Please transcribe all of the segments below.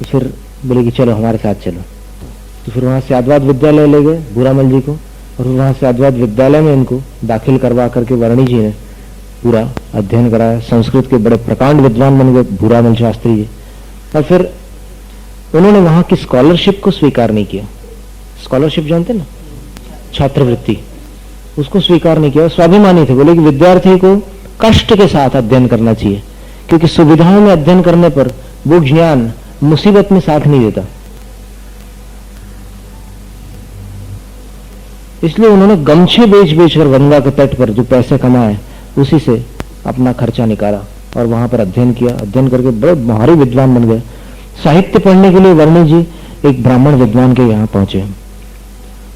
तो फिर बोले कि चलो हमारे साथ चलो। तो फिर वहां से अद्वैत विद्यालय ले गए भूरामल जी को, और वहां से अद्वैत विद्यालय में इनको दाखिल करवा करके वर्णी जी ने पूरा अध्ययन कराया। संस्कृत के बड़े प्रकांड विद्वान बन गए भूरामल शास्त्री जी। और फिर उन्होंने वहां की स्कॉलरशिप को स्वीकार नहीं किया। स्कॉलरशिप जानते ना, छात्रवृत्ति, उसको स्वीकार नहीं किया। स्वाभिमानी थे, बोले कि विद्यार्थी को कष्ट के साथ अध्ययन करना चाहिए, क्योंकि सुविधाओं में अध्ययन करने पर वो ज्ञान मुसीबत में साथ नहीं देता। इसलिए उन्होंने गमछे बेच बेचकर गंगा के तट पर जो पैसे कमाए उसी से अपना खर्चा निकाला और वहां पर अध्ययन किया। अध्ययन करके बड़े भारी विद्वान बन गए। साहित्य पढ़ने के लिए वर्णी जी एक ब्राह्मण विद्वान के यहाँ पहुंचे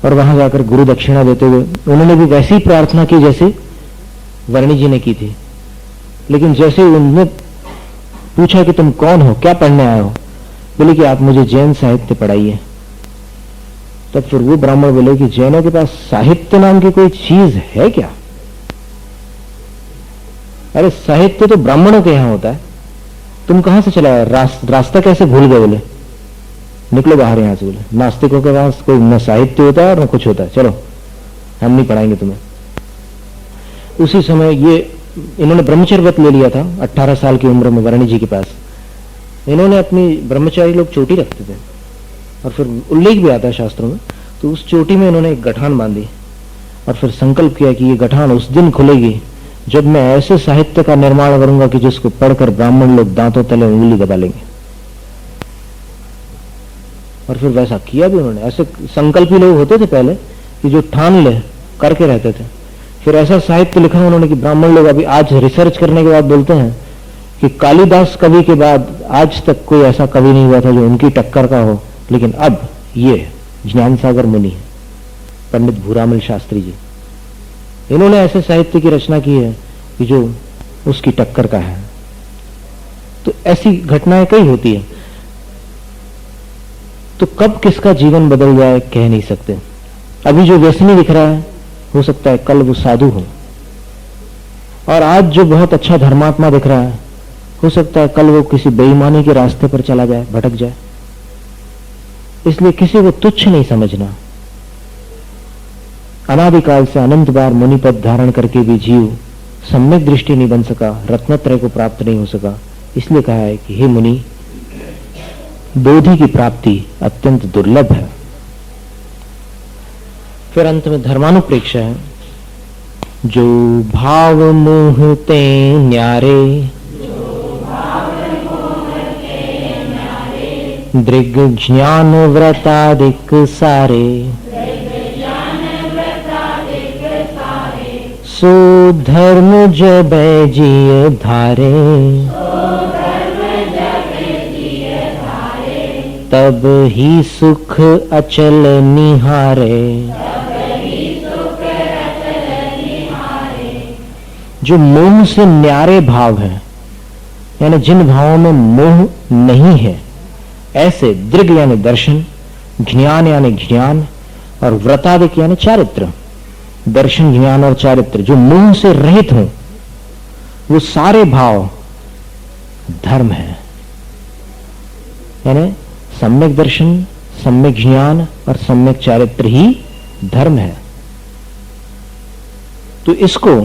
और वहां जाकर गुरु दक्षिणा देते हुए उन्होंने भी वैसी प्रार्थना की जैसे वर्णी जी ने की थी। लेकिन जैसे उन्होंने पूछा कि तुम कौन हो, क्या पढ़ने आए हो, बोले कि आप मुझे जैन साहित्य पढ़ाइए। तब फिर वो ब्राह्मण बोले कि जैनों के पास साहित्य नाम की कोई चीज है क्या? अरे साहित्य तो ब्राह्मणों के यहां होता है, तुम कहां से चला रास्ता कैसे भूल गए? बोले निकलो बाहर यहां से। बोले नास्तिकों के पास कोई न साहित्य होता है और न कुछ होता है, चलो हम नहीं पढ़ाएंगे तुम्हें। उसी समय ये इन्होंने ब्रह्मचर्य व्रत ले लिया था 18 साल की उम्र में वर्णी जी के पास। इन्होंने अपनी ब्रह्मचारी लोग चोटी रखते थे और फिर उल्लेख भी आता है शास्त्रों में, तो उस चोटी में इन्होंने एक गठान बांधी और फिर संकल्प किया कि ये गठान उस दिन खुलेगी जब मैं ऐसे साहित्य का निर्माण करूंगा कि जिसको पढ़कर ब्राह्मण लोग दांतों तले उंगली दबा लेंगे। और फिर वैसा किया भी उन्होंने। ऐसे संकल्पी लोग होते थे पहले कि जो ठान ले करके रहते थे। फिर ऐसा साहित्य लिखा उन्होंने कि ब्राह्मण लोग अभी आज रिसर्च करने के बाद बोलते हैं कि कालिदास कवि के बाद आज तक कोई ऐसा कवि नहीं हुआ था जो उनकी टक्कर का हो, लेकिन अब ये ज्ञान सागर मुनि है, पंडित भूरामल शास्त्री जी। इन्होंने ऐसे साहित्य की रचना की है कि जो उसकी टक्कर का है। तो ऐसी घटनाएं कई होती है। तो कब किसका जीवन बदल जाए कह नहीं सकते। अभी जो व्यसनी दिख रहा है हो सकता है कल वो साधु हो, और आज जो बहुत अच्छा धर्मात्मा दिख रहा है हो सकता है कल वो किसी बेईमानी के रास्ते पर चला जाए, भटक जाए। इसलिए किसी को तुच्छ नहीं समझना। अनादिकाल से अनंत बार मुनि पद धारण करके भी जीव सम्यक दृष्टि नहीं बन सका, रत्नत्रय को प्राप्त नहीं हो सका। इसलिए कहा है कि हे मुनि, बोधि की प्राप्ति अत्यंत दुर्लभ है। फिर अंत में धर्मानुप्रेक्षा है। जो भाव मोहते न्यारे, दृग ज्ञान व्रतादिक सारे, सो धर्म जब जिय धारे, तब ही सुख अचल निहारे। जो मोह से न्यारे भाव है, यानी जिन भावों में मोह नहीं है, ऐसे दृग यानी दर्शन, ज्ञान यानी ज्ञान, और व्रतादिक यानी चारित्र, दर्शन ज्ञान और चारित्र जो मोह से रहित हो, वो सारे भाव धर्म है। यानी सम्यक दर्शन, सम्यक ज्ञान और सम्यक चारित्र ही धर्म है। तो इसको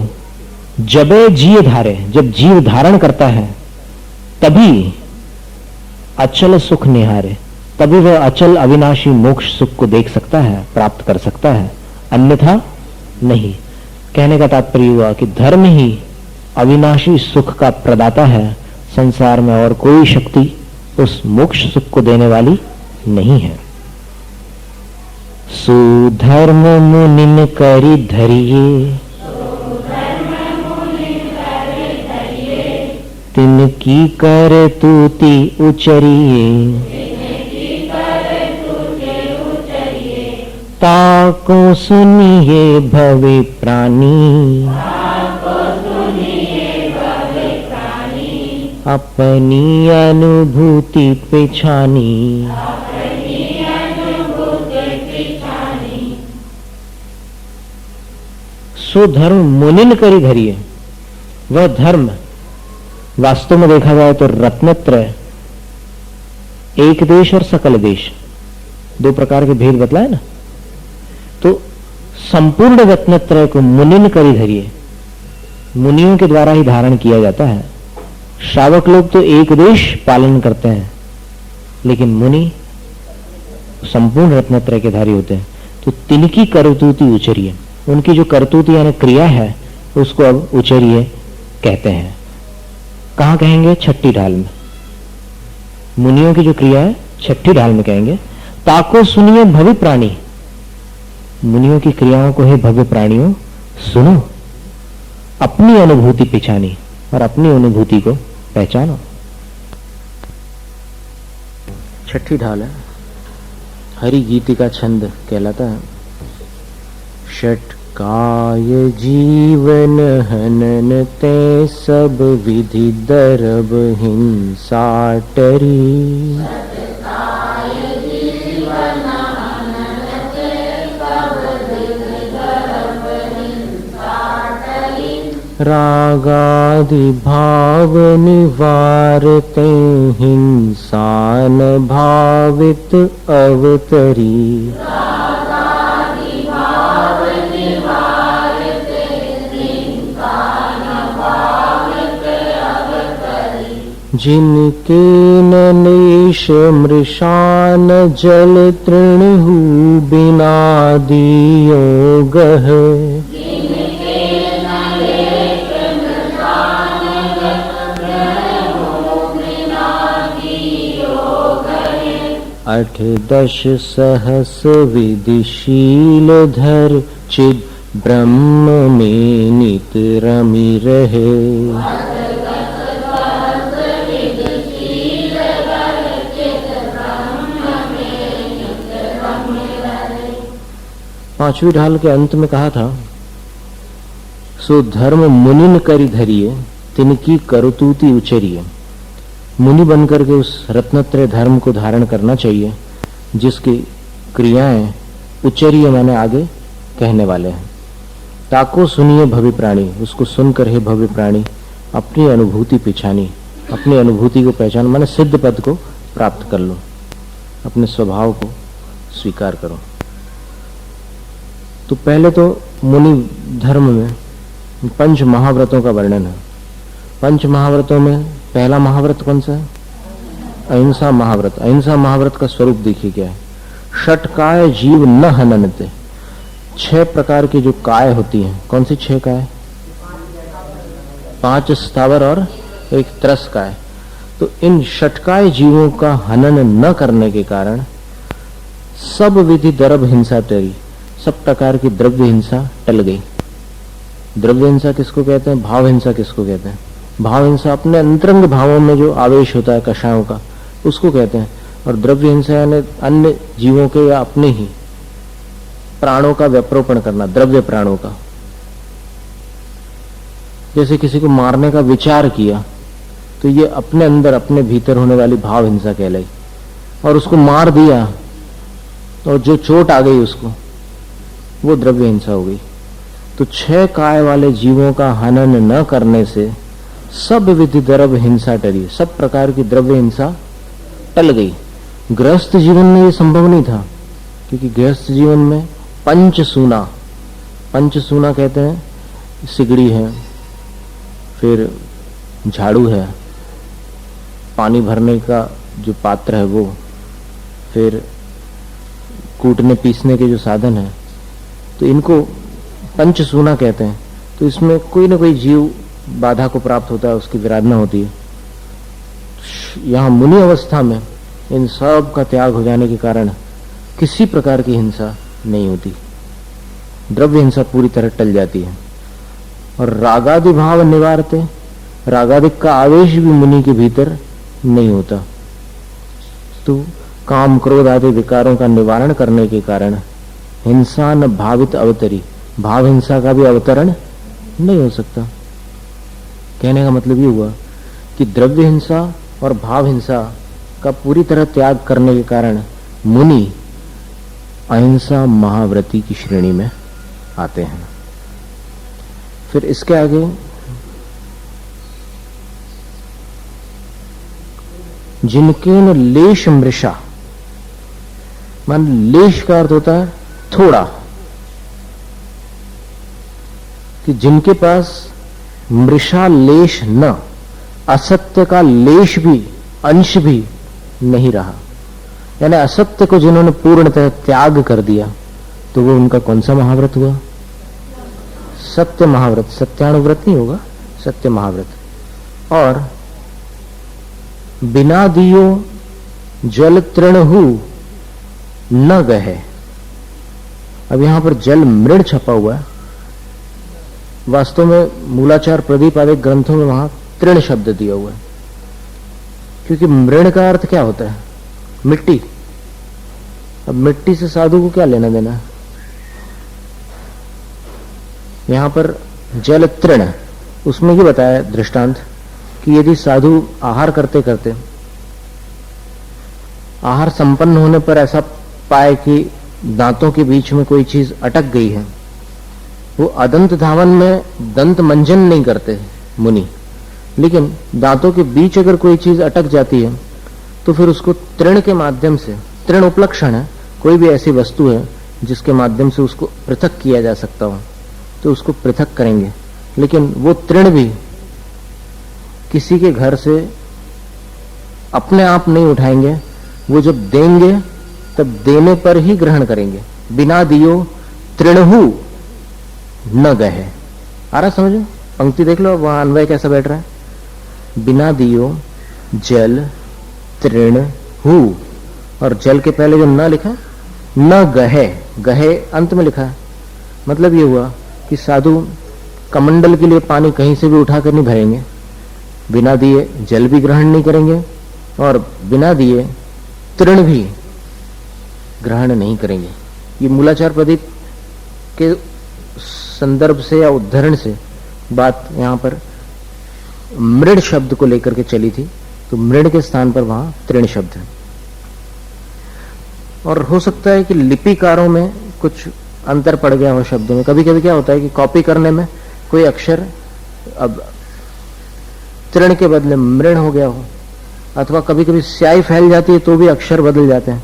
जबे जीव धारे, जब जीव धारण करता है तभी अचल सुख निहारे, तभी वह अचल अविनाशी मोक्ष सुख को देख सकता है, प्राप्त कर सकता है, अन्यथा नहीं। कहने का तात्पर्य हुआ कि धर्म ही अविनाशी सुख का प्रदाता है। संसार में और कोई शक्ति उस मोक्ष सुख को देने वाली नहीं है। सुधर्म मुनिन करी धरिए, तिनकी कर तूती उचरिए, ताको सुनिए भवे प्राणी, अपनी अनुभूति पेछानी। सो धर्म मुनिन करी धरिए, वह धर्म वास्तव में देखा जाए तो रत्नत्रय एक देश और सकल देश, दो प्रकार के भेद बतलाए ना। तो संपूर्ण रत्नत्रय को मुनिन करी धरिए, मुनियों के द्वारा ही धारण किया जाता है। श्रावक लोग तो एक देश पालन करते हैं, लेकिन मुनि संपूर्ण रत्नत्रय के धारी होते हैं। तो तिनकी करतूति उचरिए, उनकी जो करतूति यानी क्रिया है उसको अब उचरिए कहते हैं। कहां कहेंगे? छठी ढाल में। मुनियों की जो क्रिया है छठी ढाल में कहेंगे। ताको सुनिए भव्य प्राणी, मुनियों की क्रियाओं को हे भव्य प्राणियों सुनो, अपनी अनुभूति पहचानी और अपनी अनुभूति को पहचानो। छठी ढाल है, हरि गीति का छंद कहलाता है। षटकाय जीवन हनन ते सब विधि दरब हिंसा टरी, रागादि भाव निवारते हिंसा न भावित अवतरी, जिनके नलेश मृषान जल तृणहु बिना दियो गह, अठ दश सहस विधिशील धर चिद ब्रह्म में नित रमि रहे, पांचवी ढाल के अंत में कहा था, सो धर्म मुनिन करी धरिए तिनकी करतूति उचरिए। मुनि बनकर के उस रत्नत्रय धर्म को धारण करना चाहिए जिसकी क्रियाएं उच्चरीय माने आगे कहने वाले हैं। ताको सुनिए भव्य प्राणी, उसको सुनकर हे भव्य प्राणी अपनी अनुभूति पहचानी, अपनी अनुभूति को पहचान माने सिद्ध पद को प्राप्त कर लो, अपने स्वभाव को स्वीकार करो। तो पहले तो मुनि धर्म में पंच महाव्रतों का वर्णन है। पंच महाव्रतों में पहला महाव्रत कौन सा है? अहिंसा महाव्रत। अहिंसा महाव्रत का स्वरूप देखिए क्या है। षटकाय जीव न हननते, 6 प्रकार की जो काय होती हैं। कौन सी 6 काय? 5 स्थावर और 1 त्रस काय। तो इन षटकाय जीवों का हनन न करने के कारण सब विधि दरब हिंसा टरी, सब प्रकार की द्रव्य हिंसा टल गई। द्रव्य हिंसा किसको कहते हैं? भाव हिंसा किसको कहते हैं? भाव हिंसा अपने अंतरंग भावों में जो आवेश होता है कषायों का, उसको कहते हैं। और द्रव्य हिंसा यानी अन्य जीवों के या अपने ही प्राणों का व्यप्रोपण करना, द्रव्य प्राणों का। जैसे किसी को मारने का विचार किया तो ये अपने अंदर अपने भीतर होने वाली भाव हिंसा कहलाई, और उसको मार दिया और जो चोट आ गई उसको, वो द्रव्य हिंसा हो गई। तो 6 काय वाले जीवों का हनन न करने से सब विधि दरब हिंसा टरी, सब प्रकार की द्रव्य हिंसा टल गई। गृहस्थ जीवन में ये संभव नहीं था, क्योंकि गृहस्थ जीवन में पंचसूना, पंचसूना कहते हैं सिगड़ी है, फिर झाड़ू है, पानी भरने का जो पात्र है वो, फिर कूटने पीसने के जो साधन है, तो इनको पंचसूना कहते हैं। तो इसमें कोई ना कोई जीव बाधा को प्राप्त होता है, उसकी विराधना होती है। यहां मुनि अवस्था में इन सब का त्याग हो जाने के कारण किसी प्रकार की हिंसा नहीं होती, द्रव्य हिंसा पूरी तरह टल जाती है। और रागादि भाव निवारते, रागादिक का आवेश भी मुनि के भीतर नहीं होता। तो काम क्रोध आदि विकारों का निवारण करने के कारण हिंसा न भावित अवतरी, भाव हिंसा का भी अवतरण नहीं हो सकता। कहने का मतलब ये हुआ कि द्रव्य हिंसा और भाव हिंसा का पूरी तरह त्याग करने के कारण मुनि अहिंसा महाव्रती की श्रेणी में आते हैं। फिर इसके आगे जिनके न लेश मृषा, मान लेश का अर्थ होता है थोड़ा, कि जिनके पास मृषा लेश न, असत्य का लेश भी अंश भी नहीं रहा, यानी असत्य को जिन्होंने पूर्णतः त्याग कर दिया, तो वो उनका कौन सा महाव्रत हुआ? सत्य महाव्रत। सत्यानुव्रत नहीं होगा, सत्य महाव्रत। और बिना दियो जल तृणहु न गहे, अब यहां पर जल मृण छपा हुआ है, वास्तव में मूलाचार प्रदीप आदि ग्रंथों में वहां तृण शब्द दिया हुआ है, क्योंकि मृण का अर्थ क्या होता है? मिट्टी। अब मिट्टी से साधु को क्या लेना देना है? यहां पर जल तृण, उसमें ये बताया दृष्टांत कि यदि साधु आहार करते करते आहार संपन्न होने पर ऐसा पाए कि दांतों के बीच में कोई चीज अटक गई है, वो अदंत धावन में दंत मंजन नहीं करते मुनि, लेकिन दांतों के बीच अगर कोई चीज अटक जाती है तो फिर उसको तृण के माध्यम से, तृण उपलक्षण है, कोई भी ऐसी वस्तु है जिसके माध्यम से उसको पृथक किया जा सकता हो, तो उसको पृथक करेंगे। लेकिन वो तृण भी किसी के घर से अपने आप नहीं उठाएंगे, वो जब देंगे तब देने पर ही ग्रहण करेंगे। बिना दियो तृणहु न गहे। आ रहा समझो? पंक्ति देख लो, वहां अन्वय कैसा बैठ रहा है। बिना दियो जल तृणहु, और जल के पहले जो न लिखा, न गहे, गहे अंत में लिखा है। मतलब ये हुआ कि साधु कमंडल के लिए पानी कहीं से भी उठाकर नहीं भरेंगे, बिना दिए जल भी ग्रहण नहीं करेंगे, और बिना दिए तृण भी ग्रहण नहीं करेंगे। ये मूलाचार प्रदीप के संदर्भ से या उद्धरण से बात यहां पर मृण शब्द को लेकर के चली थी, तो मृण के स्थान पर वहां तृण शब्द है। और हो सकता है कि लिपिकारों में कुछ अंतर पड़ गया हो शब्दों में। कभी कभी क्या होता है कि कॉपी करने में कोई अक्षर अब तृण के बदले मृण हो गया हो, अथवा कभी कभी स्याही फैल जाती है तो भी अक्षर बदल जाते हैं।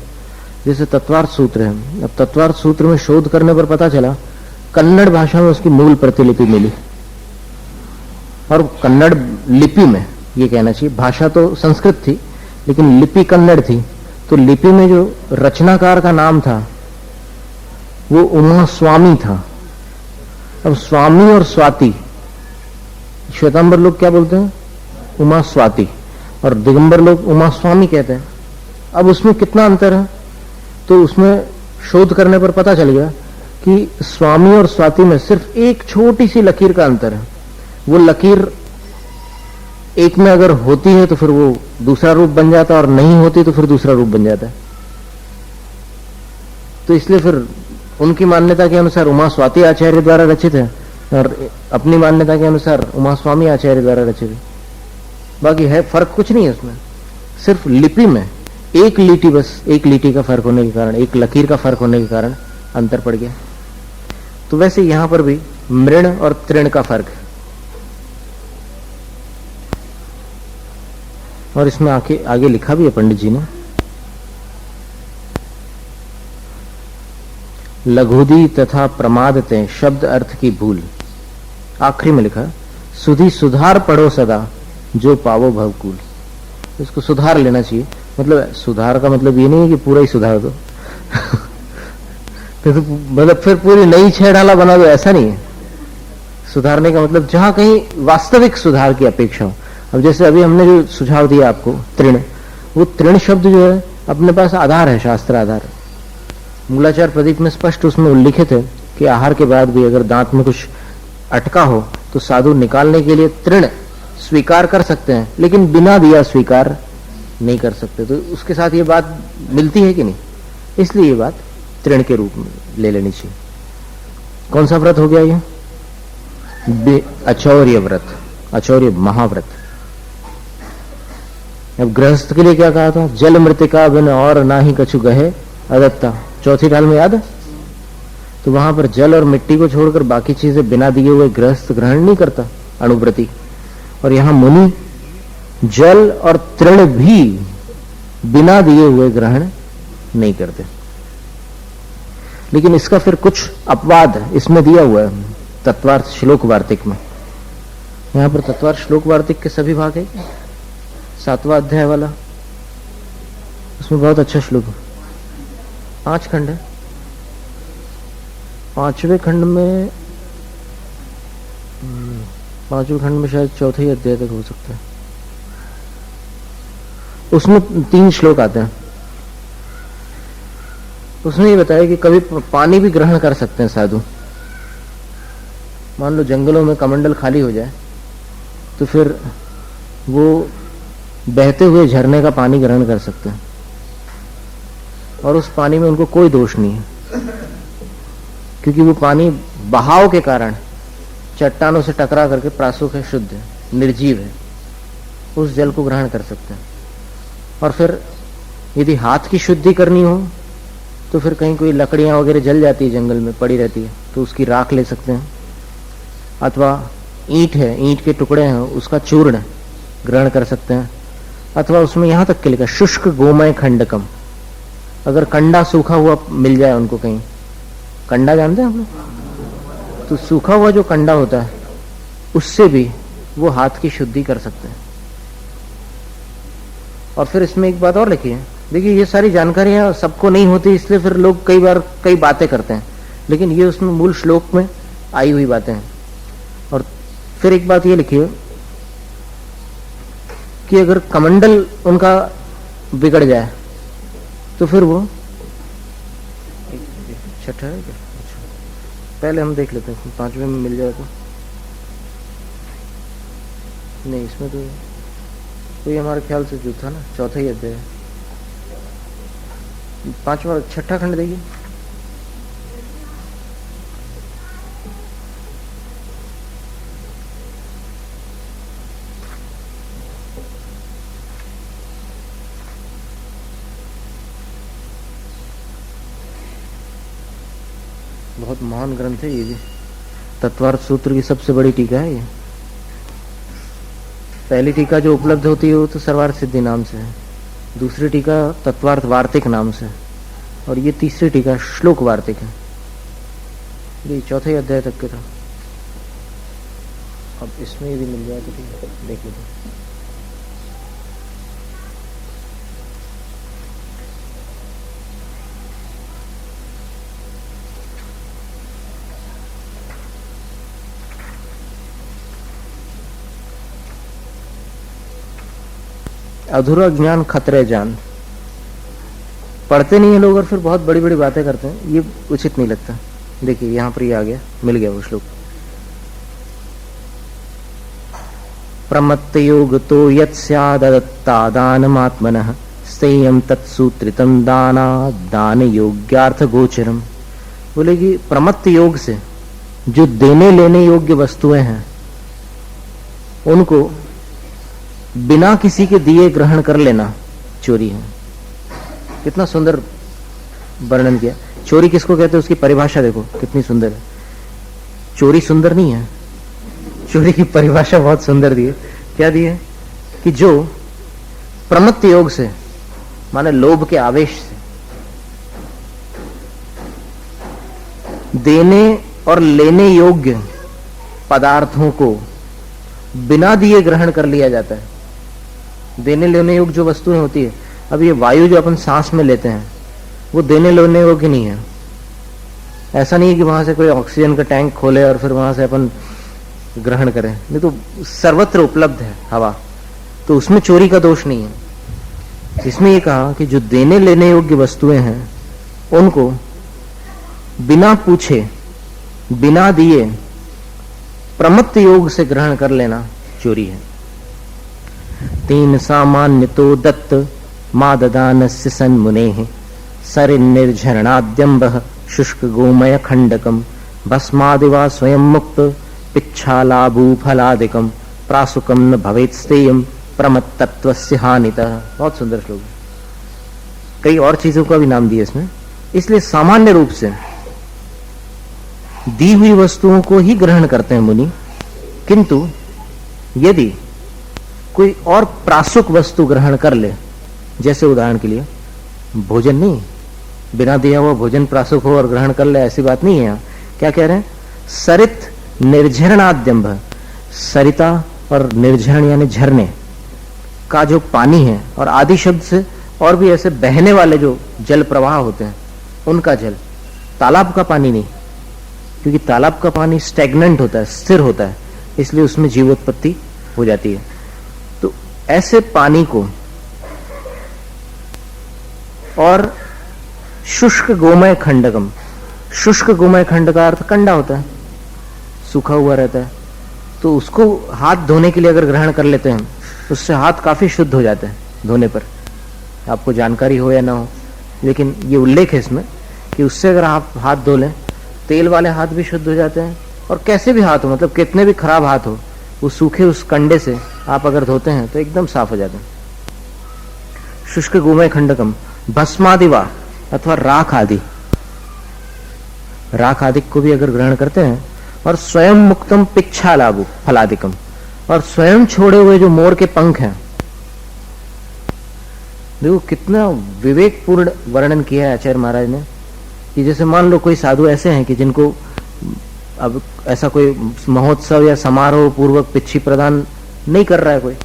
जैसे तत्वार्थ सूत्र है, अब तत्वार्थ सूत्र में शोध करने पर पता चला कन्नड़ भाषा में उसकी मूल प्रतिलिपि मिली, और कन्नड़ लिपि में, ये कहना चाहिए, भाषा तो संस्कृत थी लेकिन लिपि कन्नड़ थी, तो लिपि में जो रचनाकार का नाम था वो उमा स्वामी था। अब स्वामी और स्वाति, श्वेतांबर लोग क्या बोलते हैं? उमा स्वाति, और दिगंबर लोग उमा स्वामी कहते हैं। अब उसमें कितना अंतर है? तो उसमें शोध करने पर पता चल गया कि स्वामी और स्वाति में सिर्फ एक छोटी सी लकीर का अंतर है। वो लकीर एक में अगर होती है तो फिर वो दूसरा रूप बन जाता है, और नहीं होती तो फिर दूसरा रूप बन जाता है। तो इसलिए फिर उनकी मान्यता के अनुसार उमा स्वाति आचार्य द्वारा रचित है, और अपनी मान्यता के अनुसार उमा स्वामी आचार्य द्वारा रचित है। बाकी है फर्क कुछ नहीं है उसमें, सिर्फ लिपि में एक लीटी, बस एक लीटी का फर्क होने के कारण, एक लकीर का फर्क होने के कारण अंतर पड़ गया। तो वैसे यहां पर भी मृण और तृण का फर्क है। और इसमें आगे लिखा भी है पंडित जी ने, लघुदी तथा प्रमादते शब्द अर्थ की भूल। आखिरी में लिखा, सुधी सुधार पढ़ो सदा जो पावो भवकूल। इसको सुधार लेना चाहिए। मतलब सुधार का मतलब ये नहीं है कि पूरा ही सुधार दो तो मतलब फिर पूरी नई छेड़ाला बना दो, ऐसा नहीं है। सुधारने का मतलब जहां कहीं वास्तविक सुधार की अपेक्षा हो। अब जैसे अभी हमने जो सुझाव दिया आपको तृण, वो तृण शब्द जो है अपने पास आधार है, शास्त्र आधार। मूलाचार प्रदीप में स्पष्ट उसमें उल्लिखित है कि आहार के बाद भी अगर दांत में कुछ अटका हो तो साधु निकालने के लिए तृण स्वीकार कर सकते हैं, लेकिन बिना दिया स्वीकार नहीं कर सकते। तो उसके साथ ये बात मिलती है कि नहीं, इसलिए ये बात तृण के रूप में ले लेनी चाहिए। कौन सा व्रत हो गया ये? अचौर्य व्रत, अचौर्य महाव्रत। अब गृहस्थ के लिए क्या कहा था? जल मृतिका बिन और ना ही कछु गहे अदत्ता। चौथी डाल में याद है? तो वहां पर जल और मिट्टी को छोड़कर बाकी चीजें बिना दिए हुए गृहस्थ ग्रहण नहीं करता, अणुव्रती। और यहां मुनि जल और तृण भी बिना दिए हुए ग्रहण नहीं करते। लेकिन इसका फिर कुछ अपवाद इसमें दिया हुआ है तत्वार्थ श्लोक वार्तिक में। यहां पर तत्वार्थ श्लोक वार्तिक के सभी भाग है, 7वां अध्याय वाला, उसमें बहुत अच्छा श्लोक है। 5 खंड है, 5वें खंड में, 5वें खंड में शायद 4थे अध्याय तक हो सकता है। उसमें 3 श्लोक आते हैं। उसमें ये बताया कि कभी पानी भी ग्रहण कर सकते हैं साधु। मान लो जंगलों में कमंडल खाली हो जाए तो फिर वो बहते हुए झरने का पानी ग्रहण कर सकते हैं और उस पानी में उनको कोई दोष नहीं है, क्योंकि वो पानी बहाव के कारण चट्टानों से टकरा करके प्रासुक है, शुद्ध है, निर्जीव है, उस जल को ग्रहण कर सकते हैं। और फिर यदि हाथ की शुद्धि करनी हो तो फिर कहीं कोई लकड़ियां वगैरह जल जाती है, जंगल में पड़ी रहती है, तो उसकी राख ले सकते हैं। अथवा ईंट है, ईंट के टुकड़े हैं, उसका चूर्ण ग्रहण कर सकते हैं। अथवा उसमें यहां तक के लिखा शुष्क गोमय खंडकम, अगर कंडा सूखा हुआ मिल जाए उनको कहीं, कंडा जानते हैं आप लोग, तो सूखा हुआ जो कंडा होता है उससे भी वो हाथ की शुद्धि कर सकते हैं। और फिर इसमें एक बात और लिखी है, देखिए ये सारी जानकारियां सबको नहीं होती, इसलिए फिर लोग कई बार कई बातें करते हैं, लेकिन ये उसमें मूल श्लोक में आई हुई बातें हैं। और फिर एक बात ये लिखी है कि अगर कमंडल उनका बिगड़ जाए तो फिर वो छठा है क्या? पहले हम देख लेते हैं, 5वें में मिल जाए तो नहीं, इसमें तो कोई हमारे ख्याल से जो था ना, 4था ही अध्याय, 5वां 6ठा खंड देखिए। बहुत महान ग्रंथ है ये भी, तत्वार्थ सूत्र की सबसे बड़ी टीका है ये। पहली टीका जो उपलब्ध होती है वो तो सर्वार्थ सिद्धि नाम से है, दूसरी टीका तत्वार्थ वार्तिक नाम से, और ये तीसरी टीका श्लोक वार्तिक है। ये 4थे अध्याय तक के था। अब इसमें भी मिल जाए तो ठीक है, देख लीजिए। अधूरा ज्ञान खतरे जान, पढ़ते नहीं है लोग और फिर बहुत बड़ी बड़ी बातें करते हैं, ये उचित नहीं लगता। देखिए यहां पर ये आ गया, मिल गया वो श्लोक। प्रमत्त योग तो यत् स्यादत्ता दानमात्मनः स्थेयं तत्सूत्रितं दाना दान योग्यार्थ गोचरम। बोले कि प्रमत्त योग से जो देने लेने योग्य वस्तुएं हैं उनको बिना किसी के दिए ग्रहण कर लेना चोरी है। कितना सुंदर वर्णन किया। चोरी किसको कहते हैं उसकी परिभाषा देखो कितनी सुंदर है। चोरी सुंदर नहीं है, चोरी की परिभाषा बहुत सुंदर दी है। क्या दी है कि जो प्रमत्त योग से, माने लोभ के आवेश से, देने और लेने योग्य पदार्थों को बिना दिए ग्रहण कर लिया जाता है। देने लेने योग्य जो वस्तुएं होती है, अब ये वायु जो अपन सांस में लेते हैं वो देने लेने योग्य नहीं है। ऐसा नहीं है कि वहां से कोई ऑक्सीजन का टैंक खोले और फिर वहां से अपन ग्रहण करें, नहीं तो सर्वत्र उपलब्ध है हवा, तो उसमें चोरी का दोष नहीं है। इसमें ये कहा कि जो देने लेने योग्य वस्तुएं हैं उनको बिना पूछे बिना दिए प्रमत्त योग से ग्रहण कर लेना चोरी है। तीन सामान्य तो दत्त माददानस्य सन्मुनेः सरिन्निर्झरणाद्यम्बः शुष्क गोमय खंडकम भस्मादिवा स्वयं मुक्त पिच्छालाभू फलादिकम प्रासुकम न भवेत् स्थेयम प्रमत्तत्वस्य हानितः। बहुत सुंदर श्लोक है। कई और चीजों का भी नाम दिया इसमें। इसलिए सामान्य रूप से दी हुई वस्तुओं को ही ग्रहण करते हैं मुनि, किंतु यदि कोई और प्रासुक वस्तु ग्रहण कर ले जैसे उदाहरण के लिए भोजन नहीं, बिना दिया हुआ भोजन प्रासुक हो और ग्रहण कर ले, ऐसी बात नहीं है यहाँ। क्या कह रहे हैं? सरित निर्झरणाद्यंभ, सरिता और निर्झरण यानी झरने का जो पानी है, और आदि शब्द से और भी ऐसे बहने वाले जो जल प्रवाह होते हैं उनका जल, तालाब का पानी नहीं, क्योंकि तालाब का पानी स्टैग्नेंट होता है, स्थिर होता है, इसलिए उसमें जीवोत्पत्ति हो जाती है। तो ऐसे पानी को, और शुष्क गोमय खंडकम, शुष्क गोमय खंड का अर्थ कंडा होता है, सूखा हुआ रहता है, तो उसको हाथ धोने के लिए अगर ग्रहण कर लेते हैं उससे हाथ काफी शुद्ध हो जाते हैं धोने पर, आपको जानकारी हो या ना हो, लेकिन ये उल्लेख है इसमें कि उससे अगर आप हाथ धो लें, तेल वाले हाथ भी शुद्ध हो जाते हैं, और कैसे भी हाथ हो, मतलब कितने भी खराब हाथ हो, वो सूखे उस कंडे से आप अगर धोते हैं तो एकदम साफ हो जाते हैं। शुष्क गोमय खंडकम भस्मादिवा, अथवा राख आदि, राख आदि को भी अगर ग्रहण करते हैं, और स्वयं मुक्तम पिच्छा लाभु फलादिकम, और स्वयं छोड़े हुए जो मोर के पंख हैं, देखो कितना विवेकपूर्ण वर्णन किया है आचार्य महाराज ने, कि जैसे मान लो कोई साधु ऐसे हैं कि जिनको अब ऐसा कोई महोत्सव या समारोह पूर्वक पिच्छी प्रदान नहीं कर रहा है कोई,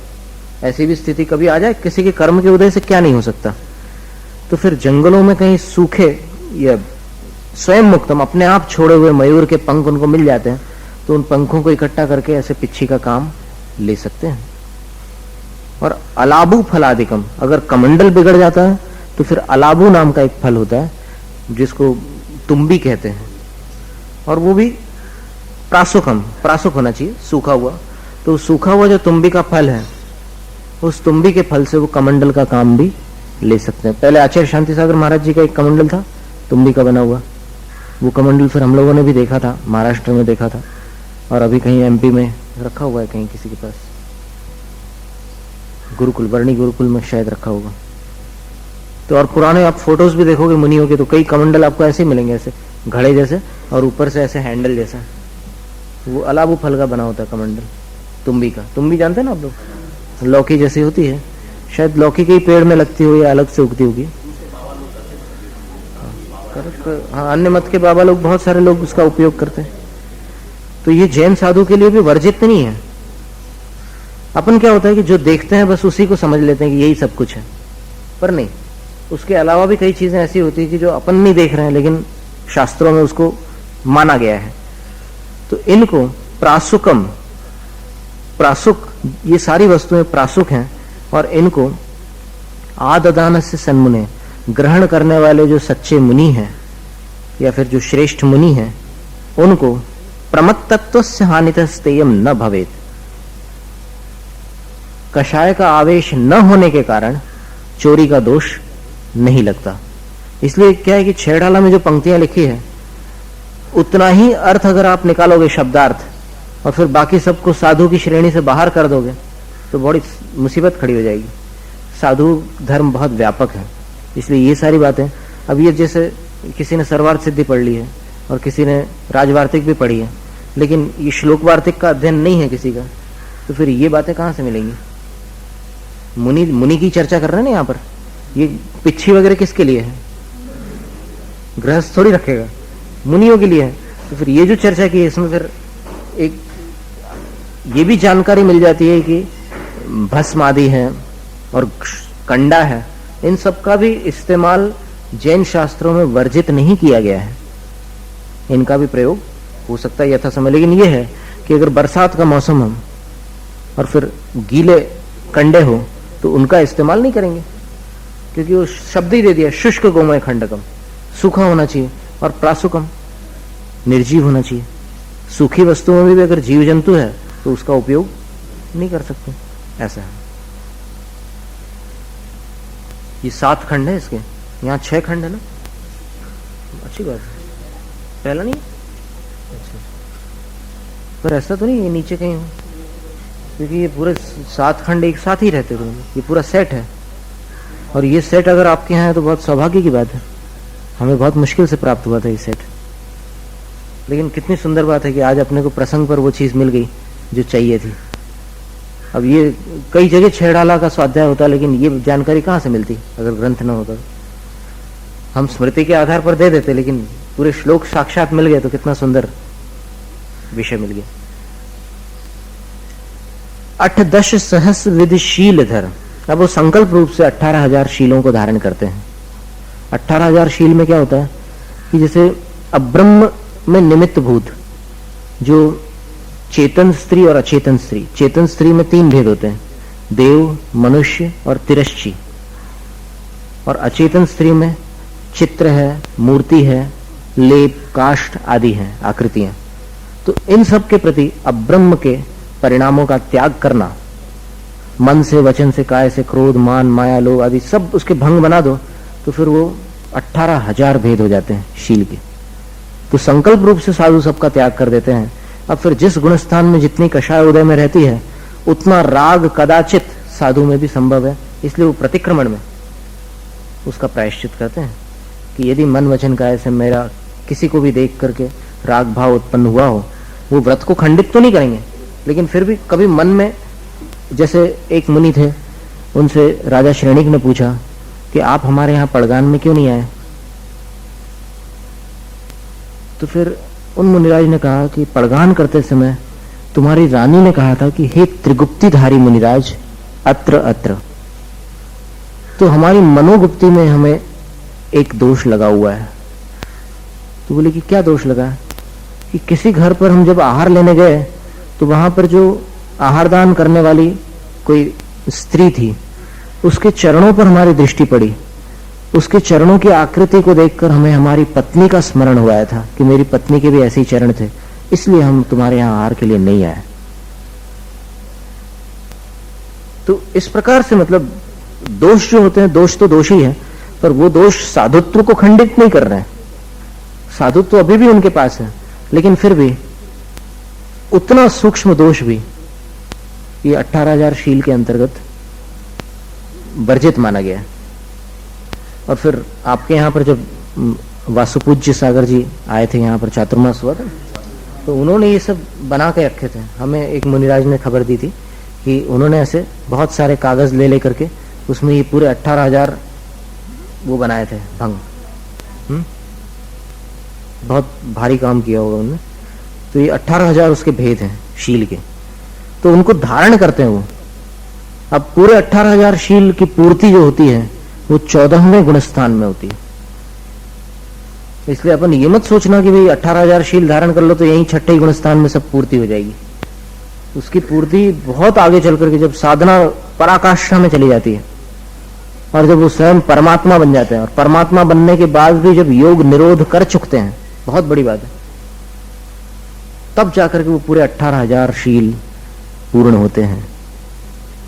ऐसी भी स्थिति कभी आ जाए, किसी के कर्म के उदय से क्या नहीं हो सकता, तो फिर जंगलों में कहीं सूखे या स्वयं मुक्तम अपने आप छोड़े हुए मयूर के पंख उनको मिल जाते हैं, तो उन पंखों को इकट्ठा करके ऐसे पिच्छी का काम ले सकते हैं। और अलाबू फलादिकम, अगर कमंडल बिगड़ जाता है तो फिर अलाबू नाम का एक फल होता है जिसको तुम्बी कहते हैं, और वो भी प्रासुकम, प्रासुक होना चाहिए, सूखा हुआ, तो सूखा हुआ जो तुम्बी का फल है, उस तुम्बी के फल से वो कमंडल का काम भी ले सकते हैं। पहले आचार्य शांति सागर महाराज जी का एक कमंडल था तुम्बी का बना हुआ, वो कमंडल फिर हम लोगों ने भी देखा था, महाराष्ट्र में देखा था, और अभी कहीं एमपी में रखा हुआ है, कहीं किसी के पास, गुरुकुल, वर्णी गुरुकुल में शायद रखा होगा। तो और पुराने आप फोटोज भी देखोगे मुनियों के, तो कई कमंडल आपको ऐसे मिलेंगे, ऐसे घड़े जैसे, और ऊपर से ऐसे हैंडल जैसा, वो अलाबू फल का बना होता है कमंडल, तुम्बी का। तुम्बी जानते हैं ना आप लोग, लौकी जैसी होती है, शायद लौकी के ही पेड़ में लगती हो या अलग से उगती होगी। हाँ, अन्य मत के बाबा लोग, बहुत सारे लोग उसका उपयोग करते हैं। तो ये जैन साधु के लिए भी वर्जित नहीं है। अपन क्या होता है कि जो देखते हैं बस उसी को समझ लेते हैं कि यही सब कुछ है, पर नहीं, उसके अलावा भी कई चीजें ऐसी होती है कि जो अपन नहीं देख रहे हैं लेकिन शास्त्रों में उसको माना गया है। तो इनको प्रासुकम, प्रासुक, ये सारी वस्तुएं प्रासुक हैं, और इनको आददान से सन्मुने, ग्रहण करने वाले जो सच्चे मुनि हैं या फिर जो श्रेष्ठ मुनि हैं, उनको प्रमत्तत्व से हानितस्तेयम न भवेत, कषाय का आवेश न होने के कारण चोरी का दोष नहीं लगता। इसलिए क्या है कि छेड़ाला में जो पंक्तियां लिखी है, उतना ही अर्थ अगर आप निकालोगे शब्दार्थ, और फिर बाकी सबको साधु की श्रेणी से बाहर कर दोगे, तो बड़ी मुसीबत खड़ी हो जाएगी। साधु धर्म बहुत व्यापक है, इसलिए ये सारी बातें, अब ये जैसे किसी ने सर्वार्थ सिद्धि पढ़ ली है और किसी ने राजवार्तिक भी पढ़ी है, लेकिन ये श्लोक वार्तिक का अध्ययन नहीं है किसी का, तो फिर ये बातें कहां से मिलेंगी? मुनि की चर्चा कर रहे हैं ना यहाँ पर, ये पिच्छी वगैरह किसके लिए है? गृहस्थ थोड़ी रखेगा, मुनियों के लिए है। तो फिर ये जो चर्चा की है, इसमें फिर एक ये भी जानकारी मिल जाती है कि भस्म आदि है और कंडा है, इन सब का भी इस्तेमाल जैन शास्त्रों में वर्जित नहीं किया गया है, इनका भी प्रयोग हो सकता है यथा समय। लेकिन यह है कि अगर बरसात का मौसम हो और फिर गीले कंडे हो तो उनका इस्तेमाल नहीं करेंगे, क्योंकि वो शब्द ही दे दिया, शुष्क गोमय खंडकम, सूखा होना चाहिए, और प्रासुकम, निर्जीव होना चाहिए। सूखी वस्तुओं में भी अगर जीव जंतु है तो उसका उपयोग नहीं कर सकते, ऐसा है। ये 7 खंड है इसके, यहाँ 6 खंड है ना, अच्छी बात है, पहला नहीं अच्छा, पर ऐसा तो नहीं ये नीचे कहीं हो, क्योंकि ये पूरे 7 खंड एक साथ ही रहते थे, ये पूरा सेट है, और ये सेट अगर आपके यहाँ है तो बहुत सौभाग्य की बात है। हमें बहुत मुश्किल से प्राप्त हुआ था ये सेट, लेकिन कितनी सुंदर बात है कि आज अपने को प्रसंग पर वो चीज मिल गई जो चाहिए थी। अब ये कई जगह छेड़ाला का स्वाध्याय होता है, लेकिन ये जानकारी कहाँ से मिलती अगर ग्रंथ न होता? हम स्मृति के आधार पर दे देते, लेकिन पूरे श्लोक साक्षात मिल गए तो कितना सुंदर विषय मिल गया। 8-10 सहस्र विधि शील धर। अब वो संकल्प रूप से 18,000 शीलों को धारण करते हैं। 18,000 शील में क्या होता है कि जैसे अब ब्रह्म में निमित्त भूत जो चेतन स्त्री और अचेतन स्त्री, चेतन स्त्री में 3 भेद होते हैं, देव, मनुष्य और तिरश्ची। और अचेतन स्त्री में चित्र है, मूर्ति है, लेप, काष्ठ आदि हैं आकृतियां। तो इन सब के प्रति अब ब्रह्म के परिणामों का त्याग करना, मन से, वचन से, काय से, क्रोध, मान, माया, लोभ आदि सब उसके भंग बना दो, तो फिर वो 18,000 भेद हो जाते हैं शील के। तो संकल्प रूप से साधु सबका त्याग कर देते हैं। अब फिर जिस गुण स्थान में जितनी कषाय उदय में रहती है उतना राग कदाचित साधु में भी संभव है, इसलिए वो प्रतिक्रमण में उसका प्रायश्चित करते हैं कि यदि मन, वचन, काय से मेरा किसी को भी देख करके राग भाव उत्पन्न हुआ हो, वो व्रत को खंडित तो नहीं करेंगे, लेकिन फिर भी कभी मन में, जैसे एक मुनि थे, उनसे राजा श्रेणिक ने पूछा कि आप हमारे यहाँ पड़गान में क्यों नहीं आए? तो फिर उन मुनिराज ने कहा कि पड़गान करते समय तुम्हारी रानी ने कहा था कि हे त्रिगुप्तिधारी मुनिराज, अत्र अत्र। तो हमारी मनोगुप्ति में हमें एक दोष लगा हुआ है। तो बोले कि क्या दोष लगा? कि किसी घर पर हम जब आहार लेने गए तो वहां पर जो आहार दान करने वाली कोई स्त्री थी, उसके चरणों पर हमारी दृष्टि पड़ी। उसके चरणों की आकृति को देखकर हमें हमारी पत्नी का स्मरण हो आया था कि मेरी पत्नी के भी ऐसे ही चरण थे, इसलिए हम तुम्हारे यहां आहार के लिए नहीं आए। तो इस प्रकार से मतलब दोष जो होते हैं, दोष तो दोष ही है, पर वो दोष साधुत्व को खंडित नहीं कर रहे हैं। साधुत्व अभी भी उनके पास है, लेकिन फिर भी उतना सूक्ष्म दोष भी ये 18,000 शील के अंतर्गत वर्जित माना गया है। और फिर आपके यहाँ पर जब वासुपूज्य सागर जी आए थे, यहाँ पर चातुर्मास हुआ था, तो उन्होंने ये सब बना के रखे थे। हमें एक मुनिराज ने खबर दी थी कि उन्होंने ऐसे बहुत सारे कागज ले लेकर के उसमें ये पूरे 18,000 वो बनाए थे भंग। बहुत भारी काम किया होगा उन्होंने। तो ये 18,000 उसके भेद हैं शील के, तो उनको धारण करते हैं वो। अब पूरे 18,000 शील की पूर्ति जो होती है वो 14वें गुणस्थान में होती है। इसलिए अपन ये मत सोचना कि भाई 18,000 शील धारण कर लो तो यही 6ठे गुणस्थान में सब पूर्ति हो जाएगी। उसकी पूर्ति बहुत आगे चल करके जब साधना पराकाष्ठा में चली जाती है और जब वो स्वयं परमात्मा बन जाते हैं, और परमात्मा बनने के बाद भी जब योग निरोध कर चुकते हैं, बहुत बड़ी बात है, तब जाकर के वो पूरे 18,000 शील पूर्ण होते हैं।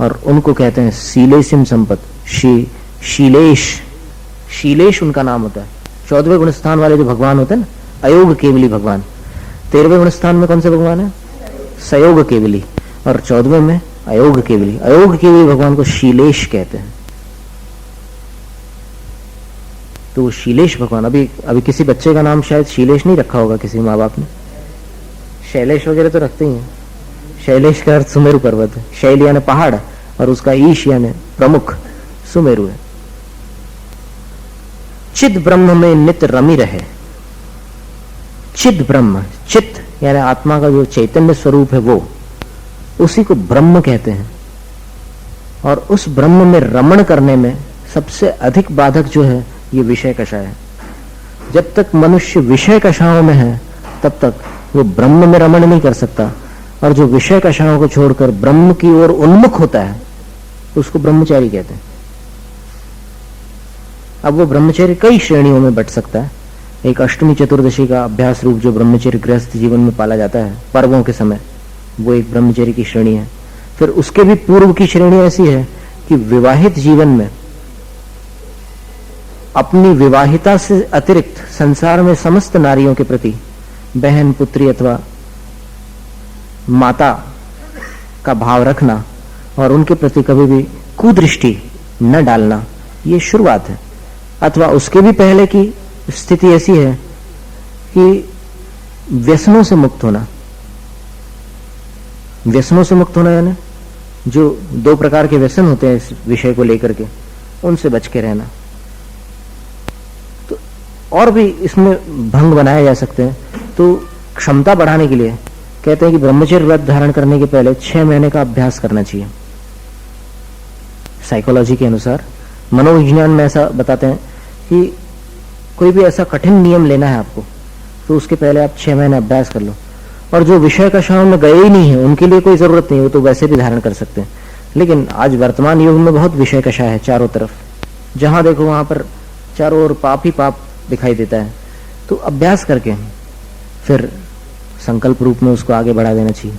और उनको कहते हैं शीलेशिम संपत, शीलेश। शीलेश उनका नाम होता है। 14वें गुणस्थान वाले जो भगवान होते हैं ना, अयोग केवली भगवान। 13वें गुणस्थान में कौन से भगवान है? सयोग केवली। और 14वें में अयोग केवली। अयोग केवली भगवान को शीलेश कहते हैं। तो वो शीलेश भगवान, अभी किसी बच्चे का नाम शायद शीलेश नहीं रखा होगा किसी माँ बाप ने। शैलेश वगैरह तो रखते ही हैं। शैलेश का अर्थ सुमेरु पर्वत है। शैल यानी पहाड़, और उसका ईश यानी प्रमुख सुमेरु है। चिद ब्रह्म में नित रमी रहे। चिद ब्रह्म, चित यानी आत्मा का जो चैतन्य स्वरूप है वो, उसी को ब्रह्म कहते हैं। और उस ब्रह्म में रमण करने में सबसे अधिक बाधक जो है ये विषय कषाय है। जब तक मनुष्य विषय कषायों में है तब तक वो ब्रह्म में रमण नहीं कर सकता, और जो विषय कषायों को छोड़कर ब्रह्म की ओर उन्मुख होता है उसको ब्रह्मचारी कहते हैं। अब वो ब्रह्मचर्य कई श्रेणियों में बंट सकता है। एक अष्टमी चतुर्दशी का अभ्यास रूप जो ब्रह्मचर्य गृहस्थ जीवन में पाला जाता है पर्वों के समय, वो एक ब्रह्मचर्य की श्रेणी है। फिर उसके भी पूर्व की श्रेणी ऐसी है कि विवाहित जीवन में अपनी विवाहिता से अतिरिक्त संसार में समस्त नारियों के प्रति, बहन, पुत्री अथवा माता का भाव रखना और उनके प्रति कभी भी कुदृष्टि न डालना, ये शुरुआत है। अथवा उसके भी पहले की स्थिति ऐसी है कि व्यसनों से मुक्त होना। व्यसनों से मुक्त होना यानी जो दो प्रकार के व्यसन होते हैं इस विषय को लेकर के, उनसे बच के रहना। तो और भी इसमें भंग बनाए जा सकते हैं। तो क्षमता बढ़ाने के लिए कहते हैं कि ब्रह्मचर्य व्रत धारण करने के पहले 6 महीने का अभ्यास करना चाहिए। साइकोलॉजी के अनुसार, मनोविज्ञान में ऐसा बताते हैं कि कोई भी ऐसा कठिन नियम लेना है आपको, तो उसके पहले आप 6 महीने अभ्यास कर लो। और जो विषय कषायों में गए ही नहीं है, उनके लिए कोई जरूरत नहीं है, वो तो वैसे भी धारण कर सकते हैं। लेकिन आज वर्तमान युग में बहुत विषय कषाय है चारों तरफ, जहां देखो वहां पर चारों ओर पाप ही पाप दिखाई देता है। तो अभ्यास करके फिर संकल्प रूप में उसको आगे बढ़ा देना चाहिए।